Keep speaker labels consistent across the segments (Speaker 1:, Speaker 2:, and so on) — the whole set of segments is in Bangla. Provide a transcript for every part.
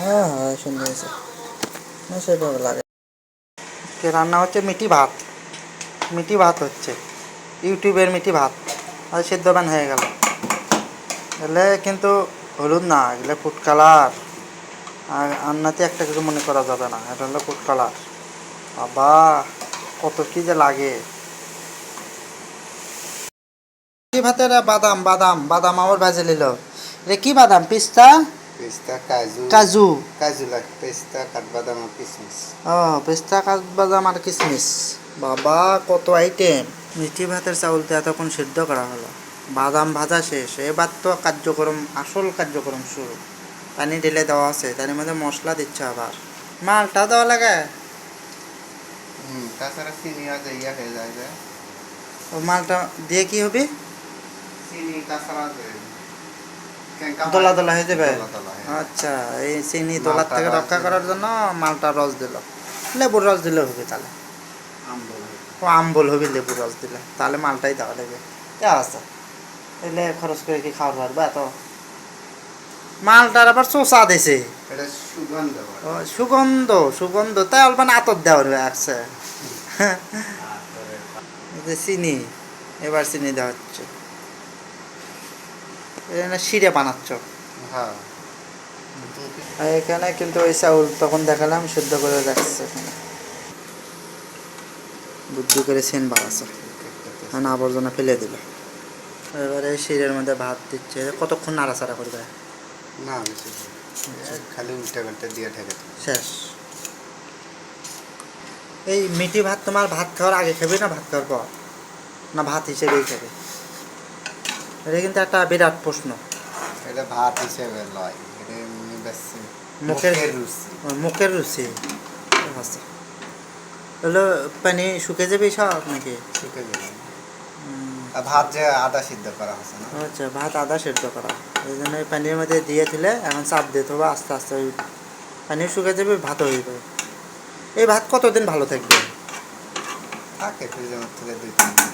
Speaker 1: হ্যাঁ হ্যাঁ সুন্দর হয়েছে, না সেভাবে লাগে। রান্না হচ্ছে মিটি ভাত হচ্ছে, ইউটিউবের মিটি ভাত, আর সেদ্ধ পান হয়ে গেল। এলে কিন্তু হলুদ না, এগুলো ফুড কালার। আর রান্নাতে একটা কিছু মনে করা যাবে না, এটা হলো ফুড কালার। বাবা কত কি যে লাগে। ভাতের বাদাম বাদাম বাদাম আবার ভাজে নিল। রে কি বাদাম? পিস্তা,
Speaker 2: পিস্তা, কাজু।
Speaker 1: কাজু।
Speaker 2: কাজু লাগে, পিস্তা, কাঠবাদাম আর কিশমিশ।
Speaker 1: ও পিস্তা, কাঠবাদাম আর কিশমিশ। বাবা কত আইটেম। মিষ্টি ভাতের চাউলটা এতক্ষণ সিদ্ধ করা হলো, বাদাম ভাজা শেষ, এবার তো কার্যক্রম, আসল কার্যক্রম শুরু। পানি ঢেলে দেওয়া আছে, তার মধ্যে মশলা দিচ্ছে, আবার মালটা দেওয়া লাগে।
Speaker 2: তাছাড়া চিনি আছে, ইয়া হয়ে যায় যে।
Speaker 1: ও মালটা দিয়ে কি হবে?
Speaker 2: চিনি তাছাড়া
Speaker 1: দোলা দোলা হয়ে যাবে।
Speaker 2: দলা দলা হয়ে যায়।
Speaker 1: আচ্ছা, এই চিনি দোলার
Speaker 2: মালটা
Speaker 1: থেকে
Speaker 2: রস
Speaker 1: রক্ষা
Speaker 2: দিলে।
Speaker 1: করার জন্য মালটা রস দিল। লেবুর রস দিলে হবে তাহলে।
Speaker 2: আম্বল।
Speaker 1: ও আমবল হবে লেবুর রস দিলে, তাহলে মালটাই দেওয়া লাগবে। দেওয়া আছে, এলে খরচ করে কি খাওয়ার পারবে এত? মালটার আবার চোষা দিছে।
Speaker 2: এটা সুগন্ধ
Speaker 1: ও সুগন্ধ, সুগন্ধ তাই অল্প না আতর দেওয়ার আছে। এই যে চিনি, এবার চিনি দেওয়া হচ্ছে। এখানে শিরে বানাচ্ছ।
Speaker 2: হ্যাঁ।
Speaker 1: আর এখানে কিন্তু ওই চাউল তখন দেখালাম সিদ্ধ করে রাখছে এখানে, বুদ্ধি করে সেন বাড়াচ্ছে, মানে আবর্জনা ফেলে দিল। এবারে শিরের মধ্যে ভাত দিচ্ছে, কতক্ষণ নাড়াচাড়া করবে?
Speaker 2: না বেশি খালি উল্টা পাল্টা দিয়ে ঢেকে দেবো।
Speaker 1: শেষ। এই মিটি ভাত তোমার ভাত খাওয়ার আগে খাবে না ভাত খাওয়ার পর, না ভাত হিসেবেই খাবে? এটা কিন্তু একটা বিরাট প্রশ্ন।
Speaker 2: এটা ভাত হিসেবে লয়, এটা এমনি ব্যাস
Speaker 1: মুখের
Speaker 2: রুচি।
Speaker 1: মুখের রুচি। আচ্ছা, হলো পানি শুকে যাবে সব নাকি?
Speaker 2: শুকে গেল। আর ভাত যে আদা সিদ্ধ করা হচ্ছে না।
Speaker 1: আচ্ছা, ভাত আদা সেদ্ধ করা, এই জন্য পানির মধ্যে দিয়ে দিলে এখন চাপ দিতে হবে, আস্তে আস্তে ওই পানি শুকে যাবে, ভাতও হয়ে যাবে। এই ভাত কতদিন ভালো থাকবে?
Speaker 2: থাকে ফ্রিজের মধ্যে 2-3 দিন।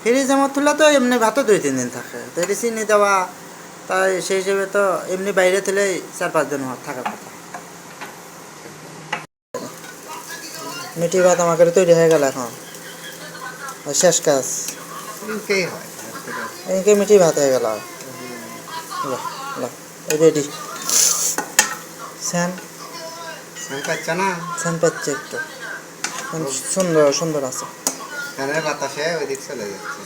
Speaker 1: ফ্রিজে মত তুলে তো এমনি ভাতও 2-3 দিন থাকে, তো এটি চিনি দেওয়া, তাই সেই হিসেবে তো এমনি বাইরে তুলে 4-5 দিন থাকার কথা। মিটি ভাত আমাকে তৈরি হয়ে গেল এখন, শেষ কাজ।
Speaker 2: এটাই হয়।
Speaker 1: এদিকে মিটি ভাত হয়ে গেল, রেডি। স্যান
Speaker 2: স্যান পাচ্ছে না।
Speaker 1: স্যান পাচ্ছে একটু, সুন্দর সুন্দর আছে।
Speaker 2: ফ্যানের বাতাসে ওই দিক চলে যাচ্ছে।